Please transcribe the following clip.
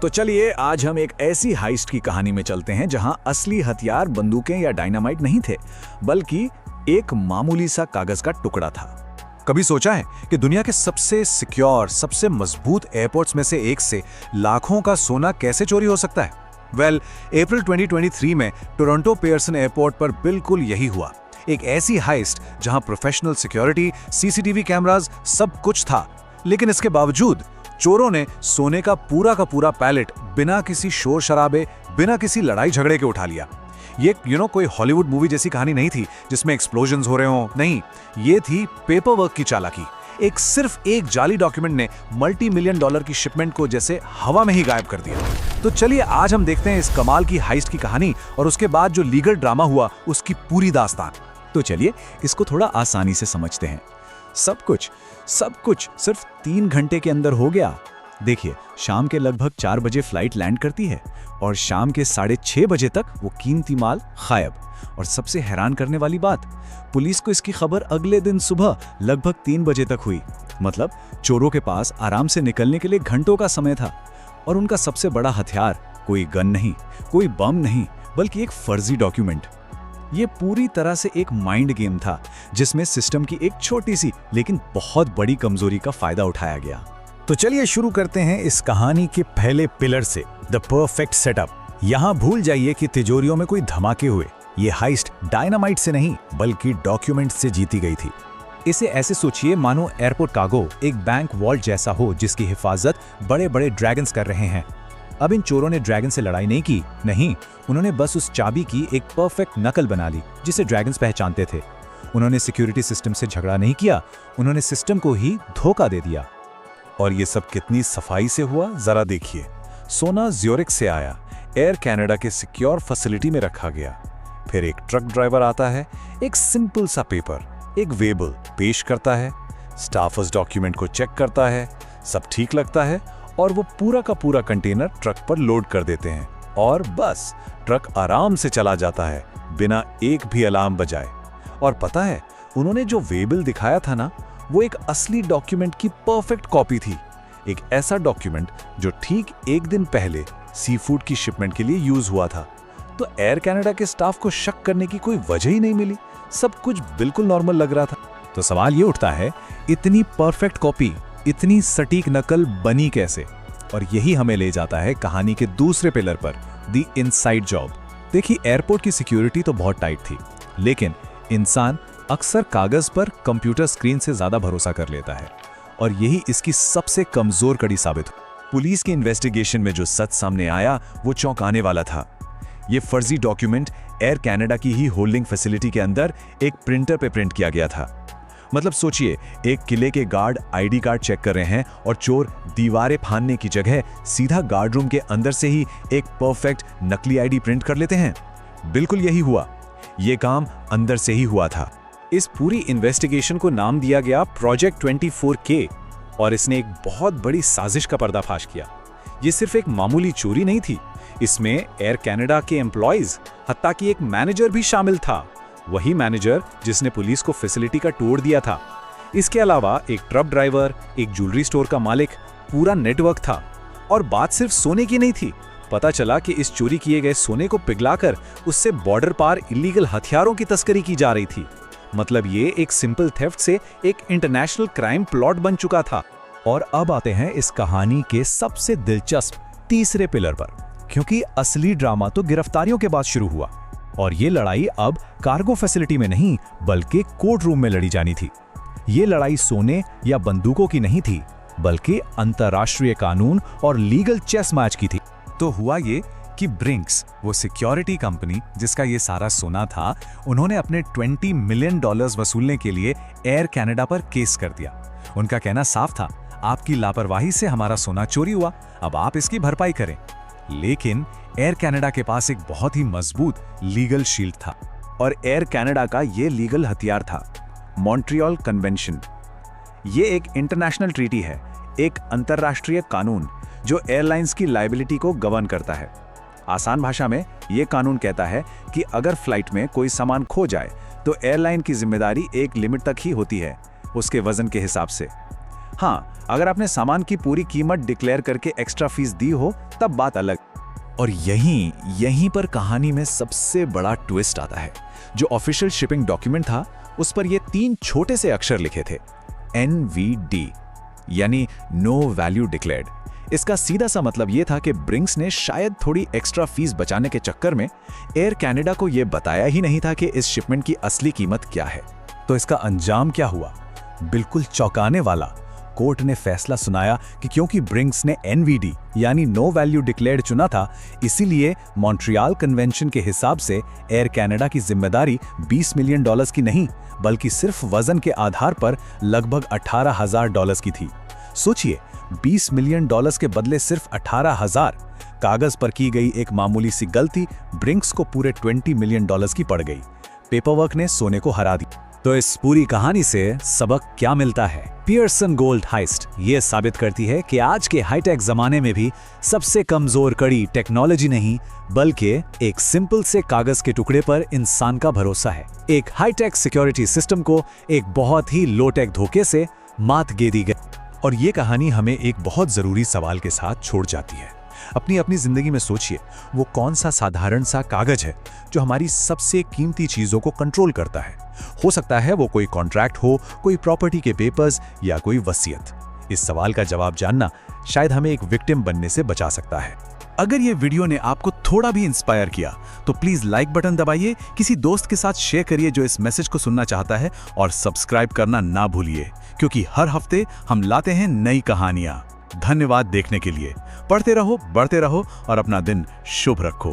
तो चलिए आज हम एक ऐसी हाइस्ट की कहानी में चलते हैं जहां असली हथियार बंदूकें या डायनामाइट नहीं थे, बल्कि एक मामूली सा कागज का टुकड़ा था। कभी सोचा है कि दुनिया के सबसे सिक्योर, सबसे मजबूत एयरपोर्ट्स में से एक से लाखों का सोना कैसे चोरी हो सकता है? वेल, अप्रैल 2023 में टोरंटो पियर्सन एयरपोर्ट पर बिल्कुल यही हुआ। एक ऐसी हाइस्ट जहां प्रोफेशनल सिक्योरिटी, सीसीटीवी कैमरास, सब कुछ था, लेकिन इसके बावजूद चोरों ने सोने का पूरा पैलेट बिना किसी शोर शराबे, बिना किसी लड़ाई झगड़े के उठा लिया। ये कोई हॉलीवुड मूवी जैसी कहानी नहीं थी जिसमें एक्सप्लोजन्स हो रहे हों, नहीं, ये थी पेपर वर्क की चालाकी। सिर्फ एक जाली डॉक्यूमेंट ने $multi-million की शिपमेंट को जैसे हवा में ही गायब कर दिया। तो चलिए आज हम देखते हैं इस कमाल की हाइस्ट की कहानी और उसके बाद जो लीगल ड्रामा हुआ उसकी पूरी दास्तान। तो चलिए इसको थोड़ा आसानी से समझते हैं। सब कुछ सिर्फ 3 घंटे के अंदर हो गया। देखिए, शाम के लगभग 4 बजे फ्लाइट लैंड करती है और शाम के 6:30 बजे तक वो कीमती माल गायब। और सबसे हैरान करने वाली बात, पुलिस को इसकी खबर अगले दिन सुबह लगभग 3 बजे तक हुई। मतलब चोरों के पास आराम से निकलने के लिए घंटों का समय था। और उनका सबसे बड़ा हथियार कोई गन नहीं, कोई बम नहीं, बल्कि एक फर्जी डॉक्यूमेंट। ये पूरी तरह से एक माइंड गेम था जिसमें सिस्टम की एक छोटी सी लेकिन बहुत बड़ी कमजोरी का फायदा उठाया गया। तो चलिए शुरू करते हैं इस कहानी के पहले पिलर से, द परफेक्ट सेटअप। यहाँ भूल जाइए कि तिजोरियों में कोई धमाके हुए। ये हाइस्ट डायनामाइट से नहीं बल्कि डॉक्यूमेंट से जीती गई थी। इसे ऐसे सोचिए मानो एयरपोर्ट कार्गो एक बैंक वॉल्ट जैसा हो जिसकी हिफाजत बड़े बड़े ड्रैगन्स कर रहे हैं। अब इन चोरों ने ड्रैगन से लड़ाई नहीं की, नहीं, उन्होंने बस उस चाबी की एक परफेक्ट नकल बना ली जिसे ड्रैगन्स पहचानते थे। उन्होंने सिक्योरिटी सिस्टम से झगड़ा नहीं किया, उन्होंने सिस्टम को ही धोखा दे दिया। और ये सब कितनी सफाई से हुआ, जरा देखिए। सोना ज्यूरिख से आया, एयर कनाडा के सिक्योर फैसिलिटी में रखा गया। फिर एक ट्रक ड्राइवर आता है, एक सिंपल सा पेपर, एक वेबल पेश करता है, स्टाफ उस डॉक्यूमेंट को चेक करता है, सब ठीक लगता है और वो पूरा का पूरा कंटेनर ट्रक पर लोड कर देते हैं और बस ट्रक आराम से चला जाता है बिना एक भी अलार्म बजाए। और पता है, उन्होंने जो वेबल दिखाया था ना, वो एक असली डॉक्यूमेंट की परफेक्ट कॉपी थी। एक ऐसा डॉक्यूमेंट जो ठीक एक दिन पहले सी फूड की शिपमेंट के लिए यूज हुआ था। तो एयर कनाडा के स्टाफ को शक करने की कोई वजह ही नहीं मिली, सब कुछ बिल्कुल नॉर्मल लग रहा था। तो सवाल ये उठता है, इतनी परफेक्ट कॉपी, इतनी सटीक नकल बनी कैसे? और यही हमें ले जाता है कहानी के दूसरे पिलर पर, द इनसाइड जॉब। देखिए, एयरपोर्ट की सिक्योरिटी तो बहुत टाइट थी, लेकिन इंसान अक्सर कागज पर कंप्यूटर स्क्रीन से ज्यादा भरोसा कर लेता है और यही इसकी सबसे कमजोर कड़ी साबित हुई। पुलिस के इन्वेस्टिगेशन में जो सच सामने आया वो चौंकाने वाला था। ये फर्जी डॉक्यूमेंट एयर कनाडा की ही होल्डिंग फैसिलिटी के अंदर एक प्रिंटर पे प्रिंट किया गया था। मतलब सोचिए, एक किले के गार्ड आईडी कार्ड चेक कर रहे हैं और चोर दीवारें फाड़ने की जगह सीधा गार्ड रूम के अंदर से ही एक परफेक्ट नकली आईडी प्रिंट कर लेते हैं। बिल्कुल यही हुआ, ये काम अंदर से ही हुआ था। इस पूरी इन्वेस्टिगेशन को नाम दिया गया प्रोजेक्ट 24K और इसने एक बहुत बड़ी साजिश का पर्दाफाश किया। ये सिर्फ एक मामूली चोरी नहीं थी, इसमें एयर कनाडा के एम्प्लॉइज, हत्ता कि एक मैनेजर भी शामिल था, वही मैनेजर जिसने पुलिस को फैसिलिटी का टूर दिया था। इसके अलावा एक ट्रक ड्राइवर, एक ज्वेलरी स्टोर का मालिक, पूरा नेटवर्क था। और बात सिर्फ सोने की नहीं थी, पता चला कि इस चोरी किए गए सोने को पिघलाकर उससे बॉर्डर पार इलीगल हथियारों की तस्करी की जा रही थी। मतलब ये एक सिंपल थेफ्ट से एक इंटरनेशनल क्राइम प्लॉट बन चुका था। और अब आते हैं इस कहानी के सबसे दिलचस्प तीसरे पिलर पर, क्योंकि असली ड्रामा तो गिरफ्तारियों के बाद शुरू हुआ और ये लड़ाई अब कार्गो फैसिलिटी में नहीं बल्कि कोर्ट रूम में लड़ी जानी थी। ये लड़ाई सोने या बंदूकों की नहीं थी, बल्कि अंतर्राष्ट्रीय कानून और लीगल चेस मैच की थी। तो हुआ ये कि ब्रिंक्स, वो सिक्योरिटी कंपनी जिसका ये सारा सोना था, उन्होंने अपने $20 मिलियन वसूलने के लिए एयर कनाडा पर केस कर दिया। उनका कहना साफ था, आपकी लापरवाही से हमारा सोना चोरी हुआ, अब आप इसकी भरपाई करें। लेकिन एयर कनाडा के पास एक बहुत ही मजबूत लीगल शील्ड था और एयर कनाडा का ये लीगल हथियार था मॉन्ट्रियल कन्वेंशन। ये एक इंटरनेशनल ट्रीटी है, एक अंतर्राष्ट्रीय कानून जो एयरलाइंस की लायबिलिटी को गवर्न करता है। आसान भाषा में ये कानून कहता है कि अगर फ्लाइट में कोई सामान खो जाए तो एयरलाइन की जिम्मेदारी एक लिमिट तक ही होती है, उसके वजन के हिसाब से। हाँ, अगर आपने सामान की पूरी कीमत डिक्लेयर करके एक्स्ट्रा फीस दी हो तब बात अलग। और यहीं पर कहानी में सबसे बड़ा ट्विस्ट आता है। जो ऑफिशियल शिपिंग डॉक्यूमेंट था उस पर ये 3 छोटे से अक्षर लिखे थे, NVD, यानी नो वैल्यू डिक्लेयर्ड। इसका सीधा सा मतलब ये था कि ब्रिंक्स ने शायद थोड़ी एक्स्ट्रा फीस बचाने के चक्कर में एयर कनाडा को ये बताया ही नहीं था कि इस शिपमेंट की असली कीमत क्या है। तो इसका अंजाम क्या हुआ? बिल्कुल चौंकाने वाला। कोर्ट ने फैसला सुनाया कि क्योंकि ब्रिंक्स ने NVD यानी नो वैल्यू डिक्लेयर्ड चुना था, इसीलिए मॉन्ट्रियल कन्वेंशन के हिसाब से एयर कनाडा की जिम्मेदारी $20 मिलियन की नहीं, बल्कि सिर्फ वजन के आधार पर लगभग $18,000 की थी। सोचिए, $20 मिलियन के बदले सिर्फ 18,000। कागज पर की गई एक मामूली सी गलती ब्रिंक्स को पूरे $20 मिलियन की पड़ गई। पेपरवर्क ने सोने को हरा दिया। तो इस पूरी कहानी से सबक क्या मिलता है? पियर्सन गोल्ड हाइस्ट ये साबित करती है कि आज के हाईटेक जमाने में भी सबसे कमजोर कड़ी टेक्नोलॉजी नहीं, बल्कि एक सिंपल से कागज के टुकड़े पर इंसान का भरोसा है। एक हाईटेक सिक्योरिटी सिस्टम को एक बहुत ही लोटेक धोखे से मात दी गई। और ये कहानी हमें एक बहुत जरूरी सवाल के साथ छोड़ जाती है। अपनी जिंदगी में सोचिए, वो कौन सा साधारण सा कागज है जो हमारी सबसे कीमती चीजों को कंट्रोल करता है? हो सकता है वो कोई कॉन्ट्रैक्ट हो, कोई प्रॉपर्टी के पेपर्स या कोई वसीयत। इस सवाल का जवाब जानना शायद हमें एक विक्टिम बनने से बचा सकता है। अगर ये वीडियो ने आपको थोड़ा भी इंस्पायर किया तो प्लीज लाइक बटन दबाइए, किसी दोस्त के साथ शेयर करिए जो इस मैसेज को सुनना चाहता है, और सब्सक्राइब करना ना भूलिए, क्योंकि हर हफ्ते हम लाते हैं नई कहानियां। धन्यवाद देखने के लिए। पढ़ते रहो, बढ़ते रहो और अपना दिन शुभ रखो।